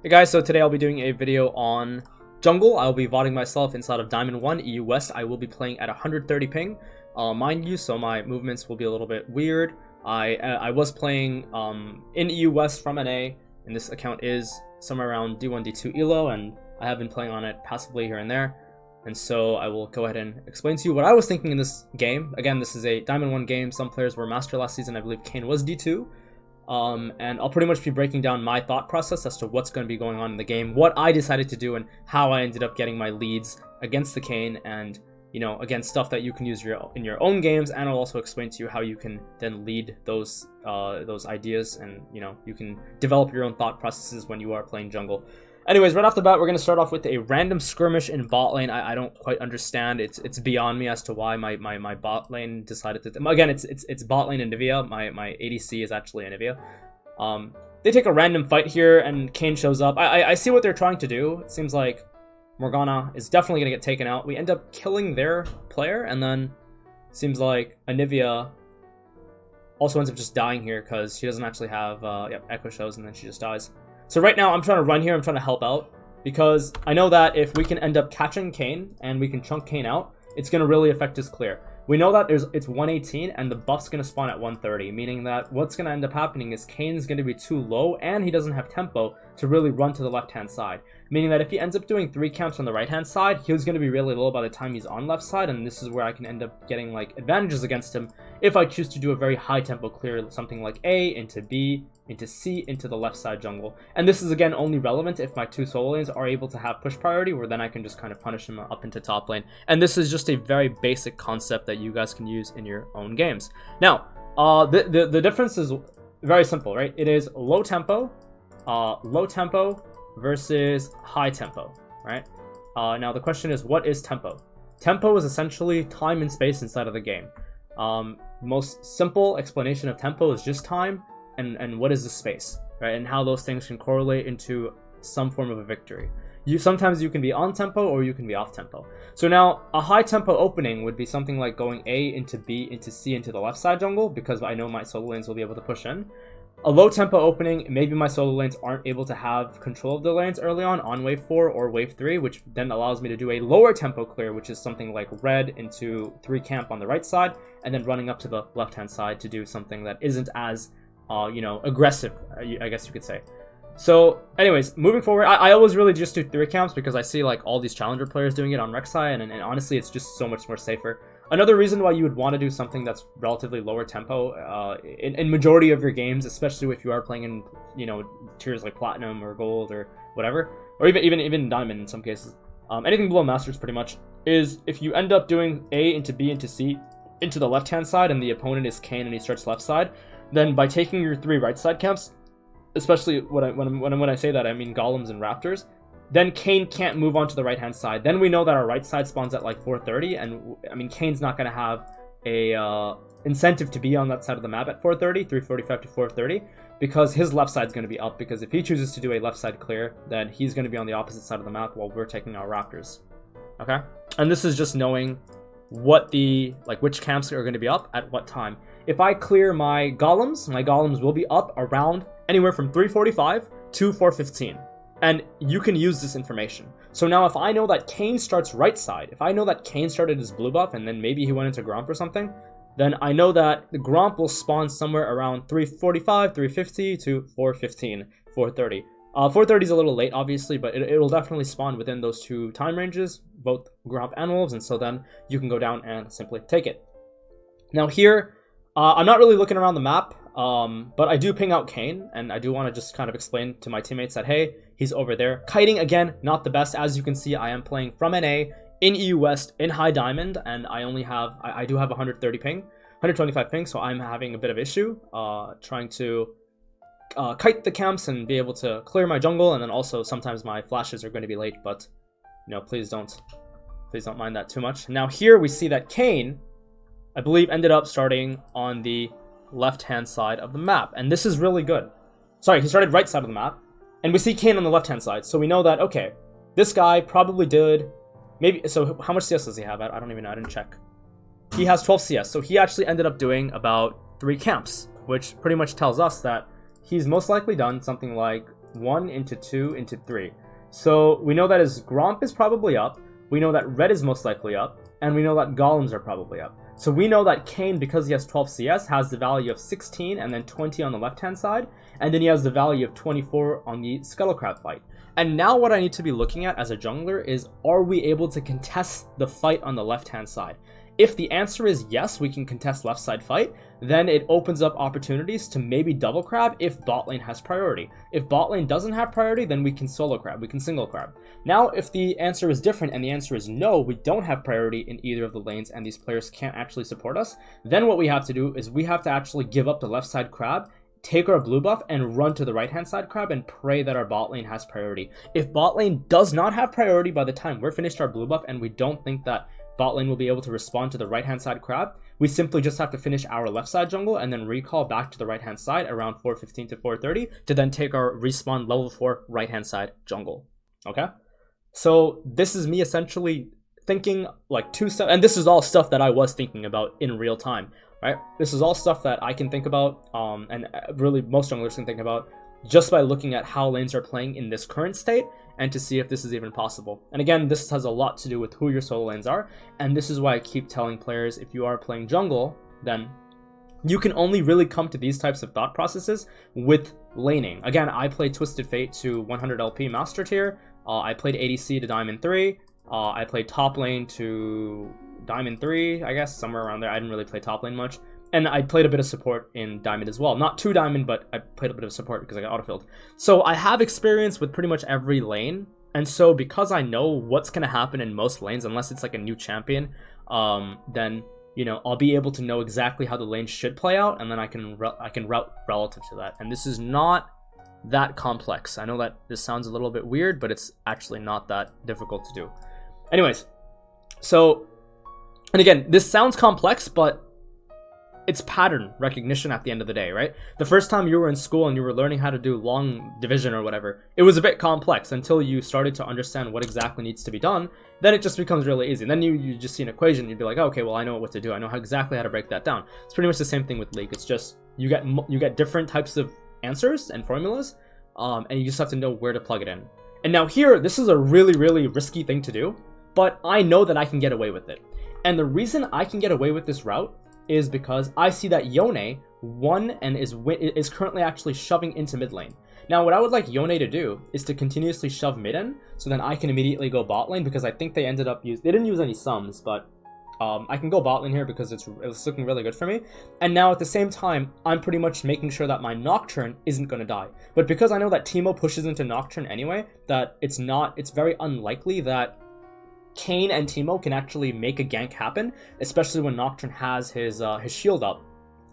Hey guys, so today I'll be doing a video on jungle. I'll be VODing myself inside of Diamond 1 EU West. I will be playing at 130 ping, mind you, so my movements will be a little bit weird. I was playing in EU West from NA, and this account is somewhere around D1, D2 ELO, and I have been playing on it passively here and there. And so I will go ahead and explain to you what I was thinking in this game. Again, this is a Diamond 1 game. Some players were Master last season. I believe Kayn was D2. And I'll pretty much be breaking down my thought process as to what's going to be going on in the game, what I decided to do, and how I ended up getting my leads against the Kayn, and, you know, again, stuff that you can use in your own games, and I'll also explain to you how you can then lead those ideas, and, you know, you can develop your own thought processes when you are playing jungle. Anyways, right off the bat, we're going to start off with a random skirmish in bot lane. I don't quite understand. It's beyond me as to why my bot lane decided to... Again, it's bot lane Anivia. My ADC is actually Anivia. They take a random fight here, and Kayn shows up. I see what they're trying to do. It seems like Morgana is definitely going to get taken out. We end up killing their player, and then it seems like Anivia also ends up just dying here because she doesn't actually have... Yep, Echo shows, and then she just dies. So right now, I'm trying to run here, I'm trying to help out, because I know that if we can end up catching Kayn, and we can chunk Kayn out, it's going to really affect his clear. We know that it's 118, and the buff's going to spawn at 130, meaning that what's going to end up happening is Kayn's going to be too low, and he doesn't have tempo to really run to the left-hand side. Meaning that if he ends up doing 3 camps on the right-hand side, he's going to be really low by the time he's on left side, and this is where I can end up getting, like, advantages against him if I choose to do a very high tempo clear, something like A into B, into C, into the left side jungle. And this is, again, only relevant if my 2 solo lanes are able to have push priority, where then I can just kind of punish him up into top lane. And this is just a very basic concept that you guys can use in your own games. Now, the difference is very simple, right? It is low tempo versus high tempo, right? Now the question is, what is tempo? Tempo is essentially time and space inside of the game. Most simple explanation of tempo is just time and what is the space, right? And how those things can correlate into some form of a victory. Sometimes you can be on tempo or you can be off tempo. So now a high tempo opening would be something like going A into B into C into the left side jungle, because I know my solo lanes will be able to push in. A low tempo opening, maybe my solo lanes aren't able to have control of the lanes early on wave 4 or wave 3, which then allows me to do a lower tempo clear, which is something like red into 3 camp on the right side, and then running up to the left hand side to do something that isn't as, you know, aggressive, I guess you could say. So anyways, moving forward, I always really just do 3 camps because I see like all these challenger players doing it on Rek'Sai, and honestly it's just so much more safer. Another reason why you would want to do something that's relatively lower tempo in majority of your games, especially if you are playing in, you know, tiers like platinum or gold or whatever, or even diamond in some cases, anything below masters pretty much, is if you end up doing A into B into C into the left hand side and the opponent is Kayn and he starts left side, then by taking your 3 right side camps, especially when I say that I mean golems and raptors, then Kayn can't move on to the right hand side. Then we know that our right side spawns at like 430, and I mean Kayn's not going to have a incentive to be on that side of the map at 430, 345 to 430, because his left side's going to be up, because if he chooses to do a left side clear, then he's going to be on the opposite side of the map while we're taking our raptors. Okay? And this is just knowing what which camps are going to be up at what time. If I clear my golems will be up around anywhere from 345 to 415. And you can use this information. So now if I know that Kayn starts right side, if I know that Kayn started his blue buff and then maybe he went into Gromp or something, then I know that the Gromp will spawn somewhere around 345, 350 to 415, 430. 430 is a little late, obviously, but it will definitely spawn within those 2 time ranges, both Gromp and Wolves, and so then you can go down and simply take it. Now here, I'm not really looking around the map, but I do ping out Kayn, and I do want to just kind of explain to my teammates that, hey, he's over there. Kiting, again, not the best. As you can see, I am playing from NA, in EU West, in High Diamond, and I do have 130 ping, 125 ping, so I'm having a bit of issue trying to kite the camps and be able to clear my jungle, and then also sometimes my flashes are going to be late, but, you know, please don't mind that too much. Now here we see that Kayn, I believe, ended up starting on the left-hand side of the map, and this is really good. Sorry, he started right side of the map, and we see Kayn on the left-hand side, so we know that, okay, this guy probably did, maybe, so how much CS does he have? I don't even know, I didn't check. He has 12 CS, so he actually ended up doing about 3 camps, which pretty much tells us that he's most likely done something like 1 into 2 into 3. So we know that his Gromp is probably up, we know that Red is most likely up, and we know that Golems are probably up. So we know that Kayn, because he has 12 CS, has the value of 16 and then 20 on the left-hand side, and then he has the value of 24 on the Scuttlecrab fight. And now what I need to be looking at as a jungler is, are we able to contest the fight on the left-hand side? If the answer is yes, we can contest left side fight, then it opens up opportunities to maybe double crab if bot lane has priority. If bot lane doesn't have priority, then we can solo crab, we can single crab. Now, if the answer is different and the answer is no, we don't have priority in either of the lanes and these players can't actually support us, then what we have to do is we have to actually give up the left side crab, take our blue buff, and run to the right hand side crab and pray that our bot lane has priority. If bot lane does not have priority by the time we're finished our blue buff and we don't think that bot lane will be able to respond to the right hand side crab, we simply just have to finish our left side jungle and then recall back to the right hand side around 4:15 to 4:30 to then take our respawn level 4 right hand side jungle. Okay, so this is me essentially thinking like and this is all stuff that I was thinking about in real time, right? This is all stuff that I can think about, and really most junglers can think about just by looking at how lanes are playing in this current state and to see if this is even possible. And again, this has a lot to do with who your solo lanes are, and this is why I keep telling players, if you are playing jungle, then you can only really come to these types of thought processes with laning. Again, I played Twisted Fate to 100 LP Master Tier, I played ADC to Diamond 3, I played top lane to Diamond 3, I guess, somewhere around there. I didn't really play top lane much. And I played a bit of support in Diamond as well. Not 2 Diamond, but I played a bit of support because I got autofilled. So I have experience with pretty much every lane. And so because I know what's going to happen in most lanes, unless it's like a new champion, then, you know, I'll be able to know exactly how the lane should play out. And then I can route relative to that. And this is not that complex. I know that this sounds a little bit weird, but it's actually not that difficult to do. Anyways, so, and again, this sounds complex, but it's pattern recognition at the end of the day, right? The first time you were in school and you were learning how to do long division or whatever, it was a bit complex until you started to understand what exactly needs to be done. Then it just becomes really easy. And then you just see an equation, you'd be like, oh, okay, well, I know what to do. I know exactly how to break that down. It's pretty much the same thing with League. It's just you get different types of answers and formulas, and you just have to know where to plug it in. And now here, this is a really, really risky thing to do, but I know that I can get away with it. And the reason I can get away with this route is because I see that Yone won and is currently actually shoving into mid lane. Now, what I would like Yone to do is to continuously shove mid in, so then I can immediately go bot lane, because I think they didn't use any sums, but I can go bot lane here because it's looking really good for me. And now at the same time, I'm pretty much making sure that my Nocturne isn't going to die. But because I know that Teemo pushes into Nocturne anyway, that it's very unlikely that Kayn and Teemo can actually make a gank happen, especially when Nocturne has his shield up.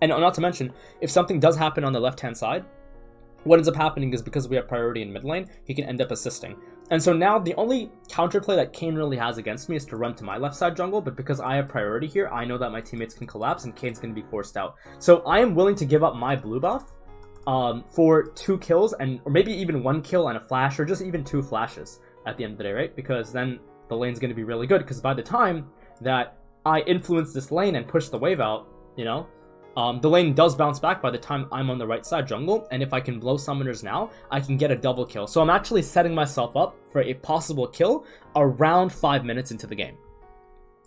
And not to mention, if something does happen on the left-hand side, what ends up happening is because we have priority in mid lane, he can end up assisting. And so now the only counterplay that Kayn really has against me is to run to my left side jungle, but because I have priority here, I know that my teammates can collapse and Kayn's going to be forced out. So I am willing to give up my blue buff for 2 kills, or maybe even 1 kill and a flash, or just even 2 flashes at the end of the day, right? Because then the lane's going to be really good, because by the time that I influence this lane and push the wave out, you know, the lane does bounce back by the time I'm on the right side jungle, and if I can blow summoners now, I can get a double kill. So I'm actually setting myself up for a possible kill around 5 minutes into the game,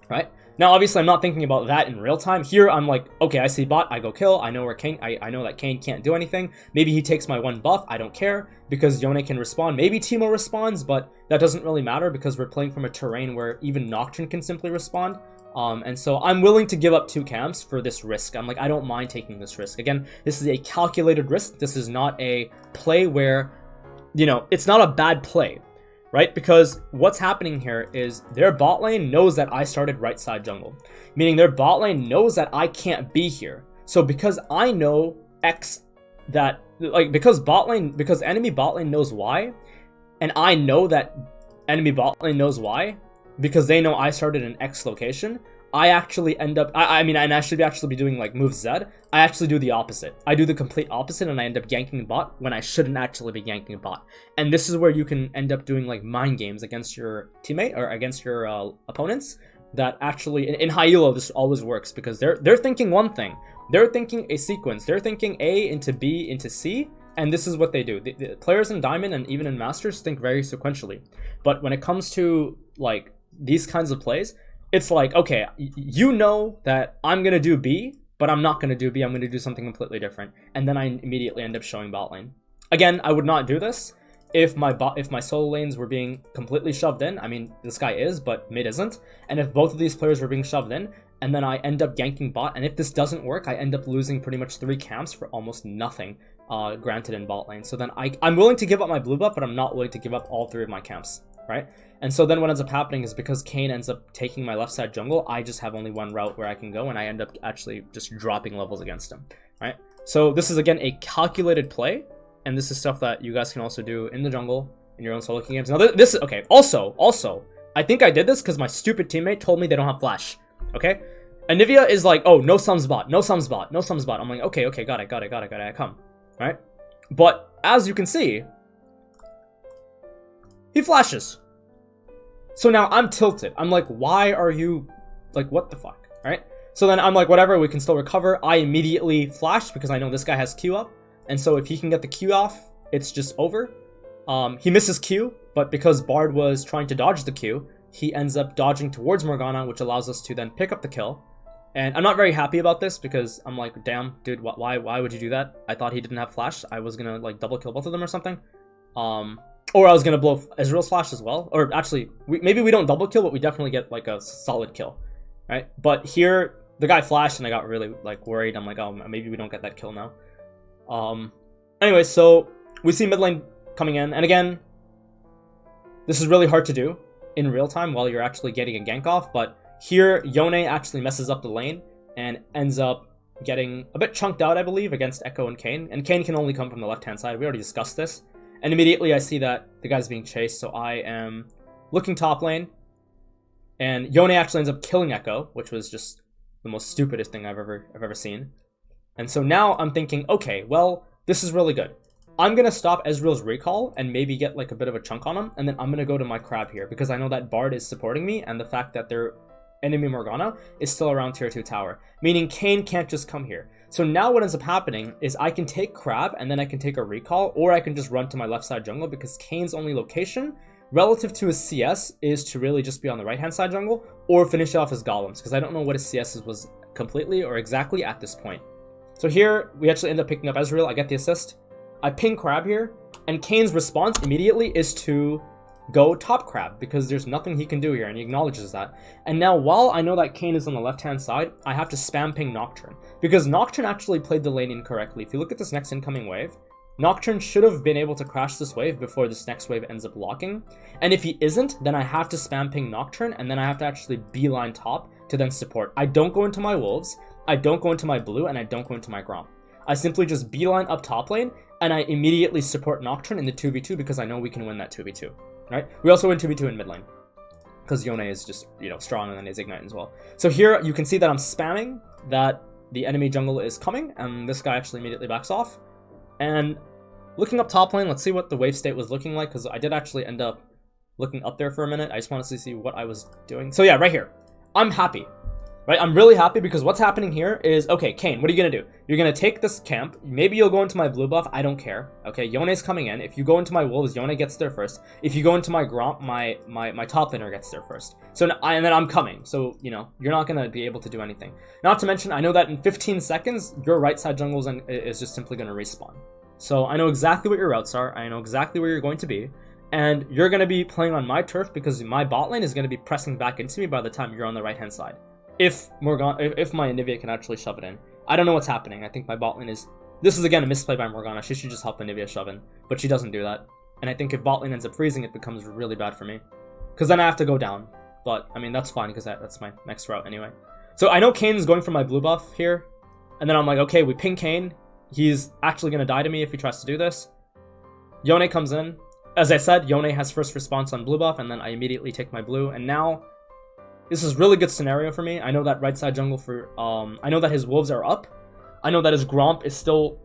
right? Now, obviously, I'm not thinking about that in real time. Here, I'm like, okay, I see bot, I go kill. I know where Kayn, I know that Kayn can't do anything. Maybe he takes my 1 buff, I don't care, because Yone can respond. Maybe Teemo responds, but that doesn't really matter because we're playing from a terrain where even Nocturne can simply respond. And so I'm willing to give up 2 camps for this risk. I'm like, I don't mind taking this risk. Again, this is a calculated risk. This is not a play where, you know, it's not a bad play, right? Because what's happening here is their bot lane knows that I started right side jungle, meaning their bot lane knows that I can't be here. So because I know because enemy bot lane knows why, and I know that enemy bot lane knows why, because they know I started in X location, I actually end up, and I should actually be doing like move Z, I actually do the opposite. I do the complete opposite and I end up ganking bot when I shouldn't actually be ganking bot. And this is where you can end up doing like mind games against your teammate or against your opponents that actually, in high elo, this always works because they're thinking one thing. They're thinking a sequence. They're thinking A into B into C, And this is what they do. The players in Diamond and even in Masters think very sequentially. But when it comes to like these kinds of plays, it's like, okay, you know that I'm going to do B, but I'm not going to do B. I'm going to do something completely different. And then I immediately end up showing bot lane. Again, I would not do this if my solo lanes were being completely shoved in. I mean, this guy is, but mid isn't. And if both of these players were being shoved in, and then I end up ganking bot, and if this doesn't work, I end up losing pretty much 3 camps for almost nothing, granted in bot lane. So then I'm willing to give up my blue buff, but I'm not willing to give up all 3 of my camps, right? And so then what ends up happening is because Kayn ends up taking my left side jungle, I just have only one route where I can go, and I end up actually just dropping levels against him, right? So this is, again, a calculated play, and this is stuff that you guys can also do in the jungle, in your own solo queue games. Now this is, okay, also, I think I did this because my stupid teammate told me they don't have flash, okay? Anivia is like, oh, no sums bot, no sums bot, no sums bot. I'm like, okay, got it, I come, right? But as you can see, he flashes. So now I'm tilted. I'm like, why are you, like, what the fuck, right? So then I'm like, whatever, we can still recover. I immediately flash because I know this guy has Q up. And so if he can get the Q off, it's just over. He misses Q, but because Bard was trying to dodge the Q, he ends up dodging towards Morgana, which allows us to then pick up the kill. And I'm not very happy about this because I'm like, damn, dude, why would you do that? I thought he didn't have flash. I was gonna like double kill both of them or something. Or I was gonna blow Ezreal's flash as well. Or actually, maybe we don't double kill, but we definitely get like a solid kill, right? But here, the guy flashed and I got really like worried. I'm like, oh, maybe we don't get that kill now. Anyway, so we see mid lane coming in, and again, this is really hard to do in real time while you're actually getting a gank off, but here, Yone actually messes up the lane and ends up getting a bit chunked out, I believe, against Echo and Kayn. And Kayn can only come from the left-hand side. We already discussed this. And immediately I see that the guy's being chased, so I am looking top lane. And Yone actually ends up killing Echo, which was just the most stupidest thing I've ever seen. And so now I'm thinking, okay, well, this is really good. I'm going to stop Ezreal's recall and maybe get like a bit of a chunk on him. And then I'm going to go to my crab here because I know that Bard is supporting me, and the fact that they're enemy Morgana is still around tier 2 tower, meaning Kayn can't just come here. So now what ends up happening is I can take crab and then I can take a recall, or I can just run to my left side jungle because Kayn's only location relative to his CS is to really just be on the right hand side jungle or finish off his golems, because I don't know what his CS was completely or exactly at this point. So here we actually end up picking up Ezreal. I get the assist, I ping crab here, and Kayn's response immediately is to go top crab because there's nothing he can do here, and he acknowledges that. And now while I know that Kayn is on the left hand side, I have to spam ping Nocturne because Nocturne actually played the lane incorrectly. If you look at this next incoming wave, Nocturne should have been able to crash this wave before this next wave ends up locking, and if he isn't, then I have to spam ping Nocturne, and then I have to actually beeline top to then support. I don't go into my wolves, I don't go into my blue, and I don't go into my Gromp. I simply just beeline up top lane and I immediately support Nocturne in the 2v2 because I know we can win that 2v2. Right? We also win 2v2 in mid lane because Yone is just, you know, strong, and then his Ignite as well. So here you can see that I'm spamming that the enemy jungle is coming, and this guy actually immediately backs off. And looking up top lane, let's see what the wave state was looking like, because I did actually end up looking up there for a minute. I just wanted to see what I was doing. So yeah, right here, I'm happy. Right, I'm really happy because what's happening here is, okay, Kayn, what are you going to do? You're going to take this camp. Maybe you'll go into my blue buff. I don't care. Okay, Yone's coming in. If you go into my wolves, Yone gets there first. If you go into my Gromp, my top laner gets there first. So, and then I'm coming. So, you know, you're not going to be able to do anything. Not to mention, I know that in 15 seconds, your right side jungle is just simply going to respawn. So I know exactly what your routes are. I know exactly where you're going to be. And you're going to be playing on my turf because my bot lane is going to be pressing back into me by the time you're on the right-hand side. If my Anivia can actually shove it in. I don't know what's happening. I think my bot lane is... This is again a misplay by Morgana. She should just help Anivia shove in. But she doesn't do that. And I think if bot lane ends up freezing, it becomes really bad for me. Because then I have to go down. But, I mean, that's fine because that's my next route anyway. So I know Kayn's going for my blue buff here. And then I'm like, okay, we ping Kayn. He's actually going to die to me if he tries to do this. Yone comes in. As I said, Yone has first response on blue buff. And then I immediately take my blue. And now... This is really good scenario for me. I know that right side jungle for... I know that his wolves are up. I know that his Gromp is still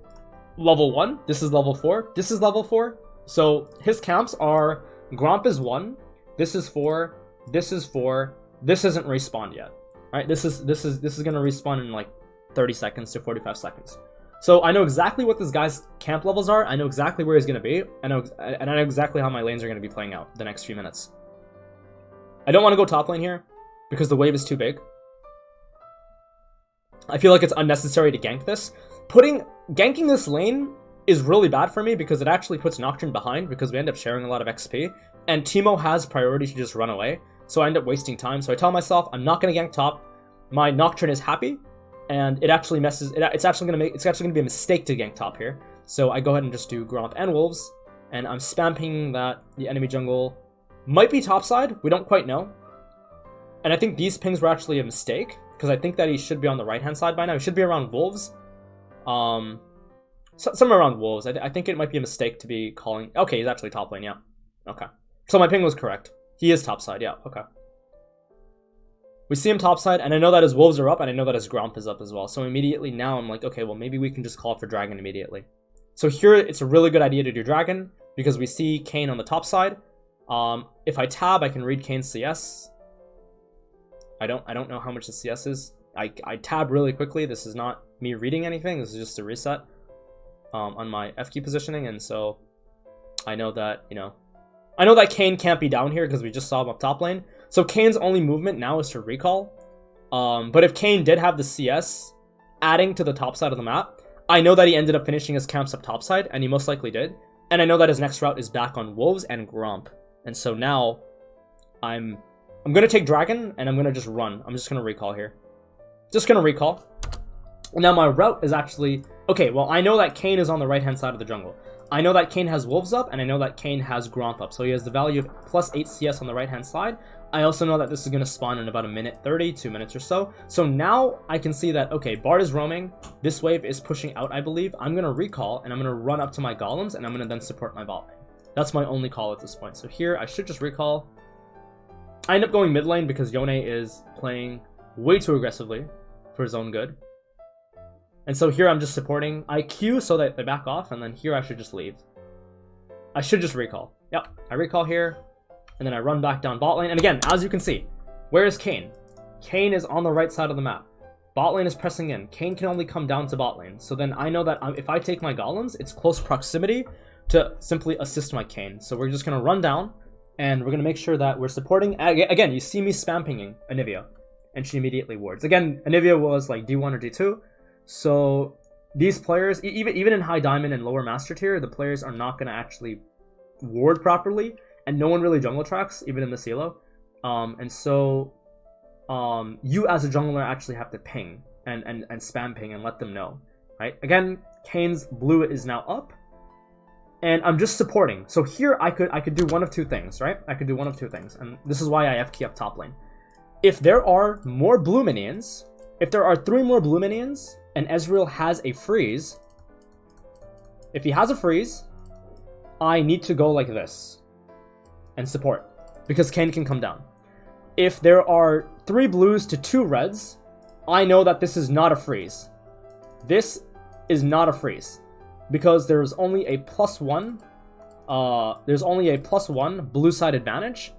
level 1. This is level 4. This is level 4. So his camps are... Gromp is 1. This is 4. This is 4. This isn't respawned yet. Right? This is going to respawn in like 30 seconds to 45 seconds. So I know exactly what this guy's camp levels are. I know exactly where he's going to be. And I know exactly how my lanes are going to be playing out the next few minutes. I don't want to go top lane here because the wave is too big. I feel like it's unnecessary to gank this. Ganking this lane is really bad for me because it actually puts Nocturne behind because we end up sharing a lot of XP. And Teemo has priority to just run away. So I end up wasting time. So I tell myself, I'm not going to gank top. My Nocturne is happy. And it actually messes. It's actually gonna be a mistake to gank top here. So I go ahead and just do Gromp and Wolves, and I'm spam pinging that the enemy jungle might be topside. We don't quite know. And I think these pings were actually a mistake because I think that he should be on the right hand side by now. He should be around Wolves, somewhere around Wolves. I think it might be a mistake to be calling. Okay, he's actually top lane. Yeah. Okay. So my ping was correct. He is topside. Yeah. Okay. We see him topside, and I know that his Wolves are up, and I know that his Gromp is up as well. So immediately now I'm like, okay, well, maybe we can just call for Dragon immediately. So here, it's a really good idea to do Dragon, because we see Kayn on the top side. If I tab, I can read Kayn's CS. I don't know how much the CS is. I tab really quickly. This is not me reading anything. This is just a reset on my F key positioning, and so I know that, I know that Kayn can't be down here because we just saw him up top lane. So Kayn's only movement now is to recall. But if Kayn did have the CS adding to the top side of the map, I know that he ended up finishing his camps up top side, and he most likely did. And I know that his next route is back on Wolves and Gromp. And so now I'm going to take Dragon, and I'm going to just run. I'm just going to recall here. Just going to recall. Now my route is actually... Okay, well, I know that Kayn is on the right-hand side of the jungle. I know that Kayn has Wolves up, and I know that Kayn has Gromp up. So he has the value of plus 8 CS on the right-hand side. I also know that this is going to spawn in about a minute 30, 2 minutes or so. So now I can see that, okay, Bard is roaming. This wave is pushing out, I believe. I'm going to recall, and I'm going to run up to my golems, and I'm going to then support my bot lane. That's my only call at this point. So here, I should just recall. I end up going mid lane because Yone is playing way too aggressively for his own good. And so here I'm just supporting. I Q so that they back off, and then here I should just leave. I should just recall. Yep, I recall here, and then I run back down bot lane. And again, as you can see, where is Kayn? Kayn is on the right side of the map. Bot lane is pressing in. Kayn can only come down to bot lane. So then I know that if I take my golems, it's close proximity to simply assist my Kayn. So we're just going to run down, and we're going to make sure that we're supporting. Again, you see me spam pinging Anivia, and she immediately wards. Again, Anivia was like D1 or D2. So these players, even in high diamond and lower master tier, the players are not going to actually ward properly, and no one really jungle tracks, even in the silo. And so you as a jungler actually have to ping and spam ping and let them know, right? Again, Kayn's blue is now up, and I'm just supporting. So here I could do one of two things, right? I could do one of two things, and this is why I F key up top lane. If there are more blue minions, if there are 3 more blue minions, and Ezreal has a freeze, if he has a freeze, I need to go like this and support, because Kayn can come down. If there are 3 blues to 2 reds, I know that this is not a freeze. This is not a freeze, because there's only a +1. There's only a +1 blue side advantage,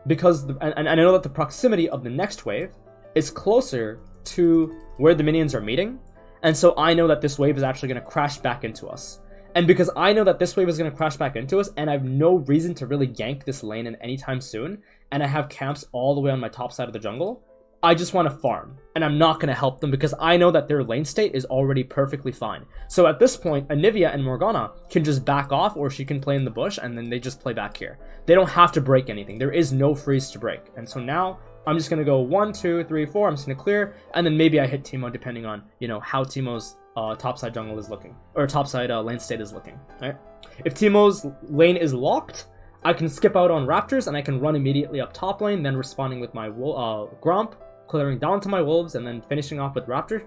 because and I know that the proximity of the next wave is closer to where the minions are meeting, and so I know that this wave is actually going to crash back into us. And because I know that this wave is going to crash back into us, and I have no reason to really gank this lane in anytime soon, and I have camps all the way on my top side of the jungle, I just want to farm, and I'm not going to help them because I know that their lane state is already perfectly fine. So at this point, Anivia and Morgana can just back off, or she can play in the bush, and then they just play back here. They don't have to break anything. There is no freeze to break. And so now I'm just going to go 1, 2, 3, 4. I'm just going to clear, and then maybe I hit Teemo depending on, how Teemo's topside jungle is looking, or topside lane state is looking, right? If Teemo's lane is locked, I can skip out on Raptors, and I can run immediately up top lane, then responding with my Gromp, clearing down to my Wolves, and then finishing off with Raptor,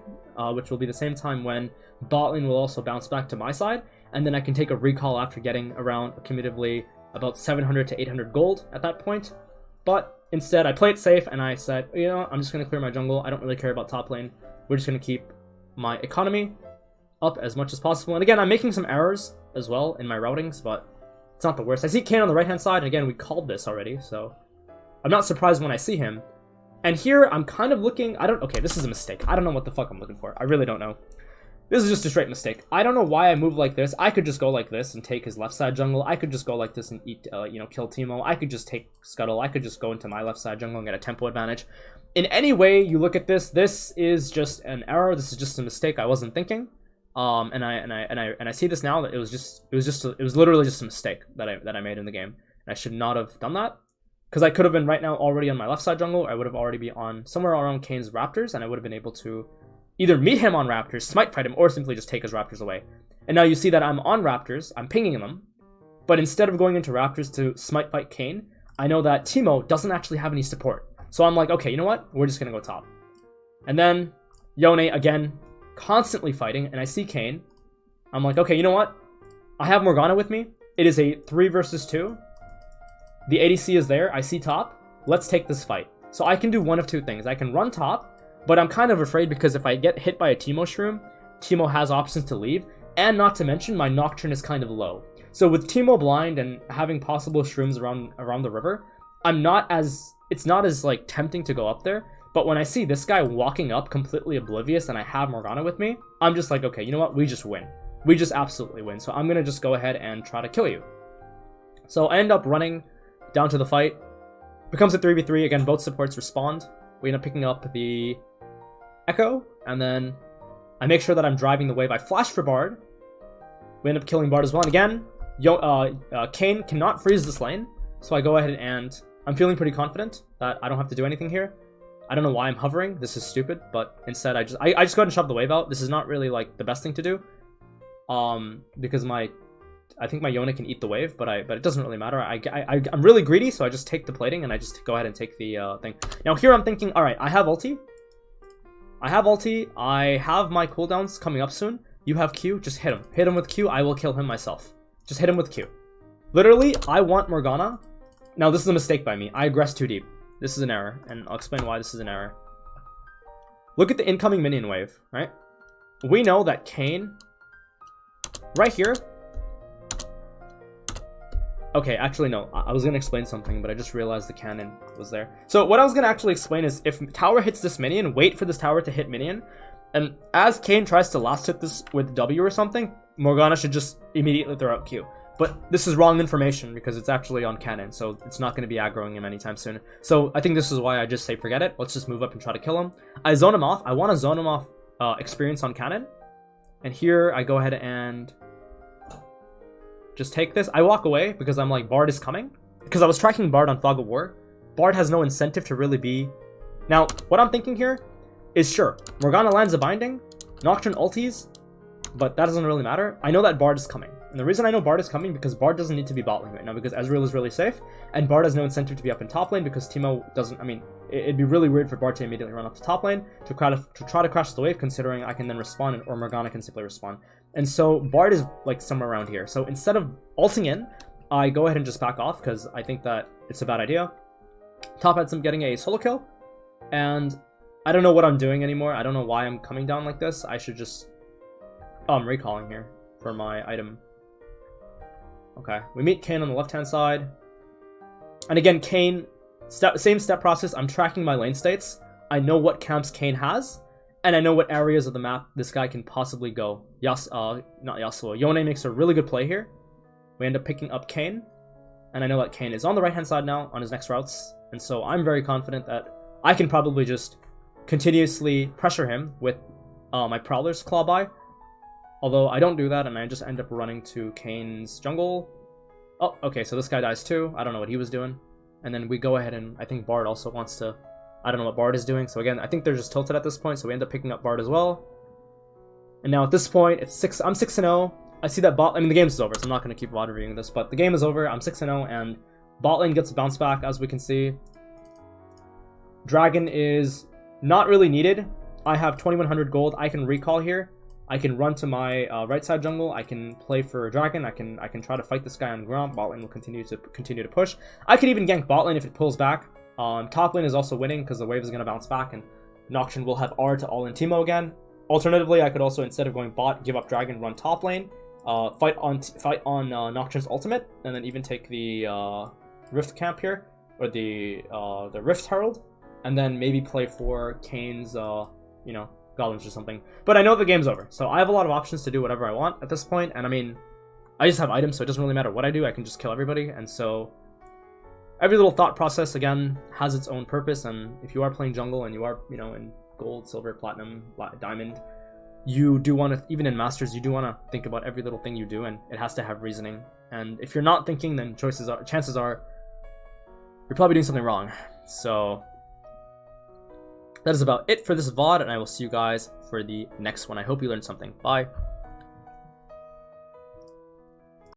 which will be the same time when bot lane will also bounce back to my side, and then I can take a recall after getting around cumulatively about 700 to 800 gold at that point. But instead, I played it safe, and I said, I'm just going to clear my jungle. I don't really care about top lane. We're just going to keep my economy up as much as possible. And again, I'm making some errors as well in my routings, but it's not the worst. I see Kayn on the right-hand side, and again, we called this already, so I'm not surprised when I see him. And here, I'm kind of looking... okay, this is a mistake. I don't know what the fuck I'm looking for. I really don't know. This is just a straight mistake. I don't know why I moved like this. I could just go like this and take his left side jungle. I could just go like this and eat, kill Teemo. I could just take Scuttle. I could just go into my left side jungle and get a tempo advantage. In any way you look at this, this is just an error. This is just a mistake I wasn't thinking. And I see this now that it was literally just a mistake that I made in the game. And I should not have done that. Because I could have been right now already on my left side jungle. Or I would have already been on somewhere around Kane's Raptors, and I would have been able to either meet him on Raptors, smite fight him, or simply just take his Raptors away. And now you see that I'm on Raptors, I'm pinging them, but instead of going into Raptors to smite fight Kane, I know that Teemo doesn't actually have any support. So I'm like, okay, you know what? We're just gonna go top. And then Yone, again, constantly fighting, and I see Kane. I'm like, okay, you know what? I have Morgana with me. It is a 3 versus 2. The ADC is there, I see top. Let's take this fight. So I can do one of two things. I can run top, but I'm kind of afraid because if I get hit by a Teemo Shroom, Teemo has options to leave, and not to mention my Nocturne is kind of low. So with Teemo blind and having possible Shrooms around the river, it's not as like tempting to go up there, but when I see this guy walking up completely oblivious and I have Morgana with me, I'm just like, okay, you know what? We just win. We just absolutely win. So I'm gonna just go ahead and try to kill you. So I end up running down to the fight. Becomes a 3v3, again, both supports respond. We end up picking up the Echo, and then I make sure that I'm driving the wave. I flash for Bard. We end up killing Bard as well. And again, Kayn cannot freeze this lane, so I go ahead and I'm feeling pretty confident that I don't have to do anything here. I don't know why I'm hovering. This is stupid, but instead I just go ahead and shove the wave out. This is not really like the best thing to do, because I think my Yone can eat the wave, but it doesn't really matter. I'm really greedy, so I just take the plating and I just go ahead and take the thing. Now here I'm thinking, all right, I have ulti. I have my cooldowns coming up soon. You have Q, just hit him. Hit him with Q, I will kill him myself. Just hit him with Q. Literally, I want Morgana. Now this is a mistake by me. I aggressed too deep. This is an error, and I'll explain why this is an error. Look at the incoming minion wave, right? We know that Kayn, right here. Okay, actually no, I was going to explain something, but I just realized the cannon was there. So what I was going to actually explain is if tower hits this minion, wait for this tower to hit minion, and as Kayn tries to last hit this with W or something, Morgana should just immediately throw out Q. But this is wrong information because it's actually on cannon, so it's not going to be aggroing him anytime soon. So I think this is why I just say forget it, let's just move up and try to kill him. I zone him off, I want to zone him off experience on cannon, and here I go ahead and just take this. I walk away because I'm like, Bard is coming. Because I was tracking Bard on Fog of War. Bard has no incentive to really be... Now, what I'm thinking here is, sure, Morgana lands a binding, Nocturne ultis, but that doesn't really matter. I know that Bard is coming. And the reason I know Bard is coming because Bard doesn't need to be bot lane right now because Ezreal is really safe, and Bard has no incentive to be up in top lane because Teemo doesn't... I mean, it'd be really weird for Bard to immediately run up to top lane to try to crash the wave, considering I can then respawn or Morgana can simply respawn. And so Bard is like somewhere around here. So instead of ulting in, I go ahead and just back off because I think that it's a bad idea. Top ends up getting a solo kill, and I don't know what I'm doing anymore. I don't know why I'm coming down like this. I should just... Oh, I'm recalling here for my item. Okay, we meet Kayn on the left-hand side. And again, Kayn, same step process. I'm tracking my lane states. I know what camps Kayn has, and I know what areas of the map this guy can possibly go. Not Yasuo. Yone makes a really good play here. We end up picking up Kayn, and I know that Kayn is on the right-hand side now on his next routes, and so I'm very confident that I can probably just continuously pressure him with my Prowler's Clawby. Although I don't do that, and I just end up running to Kayn's jungle. Oh, okay, so this guy dies too. I don't know what he was doing. And then we go ahead and I think Bard also wants to... I don't know what Bard is doing. So again, I think they're just tilted at this point, so we end up picking up Bard as well. And now at this point, I'm 6-0. I see that bot... I mean, the game is over, so I'm not going to keep VOD reviewing this, but the game is over. I'm 6-0, and bot lane gets a bounce back, as we can see. Dragon is not really needed. I have 2100 gold. I can recall here. I can run to my right side jungle. I can play for a dragon. I can try to fight this guy on the ground. Bot lane will continue to push. I could even gank bot lane if it pulls back. Top lane is also winning because the wave is going to bounce back, and Nocturne will have R to all in Teemo again. Alternatively, I could also, instead of going bot, give up dragon, run top lane, fight on Nocturne's ultimate, and then even take the Rift camp here, or the Rift Herald, and then maybe play for Kayn's golems or something. But I know the game's over, so I have a lot of options to do whatever I want at this point, and I mean, I just have items, so it doesn't really matter what I do, I can just kill everybody, and so every little thought process, again, has its own purpose, and if you are playing jungle and you are, you know, in gold, silver, platinum, diamond, you do want to, even in Masters, you do want to think about every little thing you do, and it has to have reasoning. And if you're not thinking, then chances are you're probably doing something wrong. So that is about it for this VOD, and I will see you guys for the next one. I hope you learned something. Bye.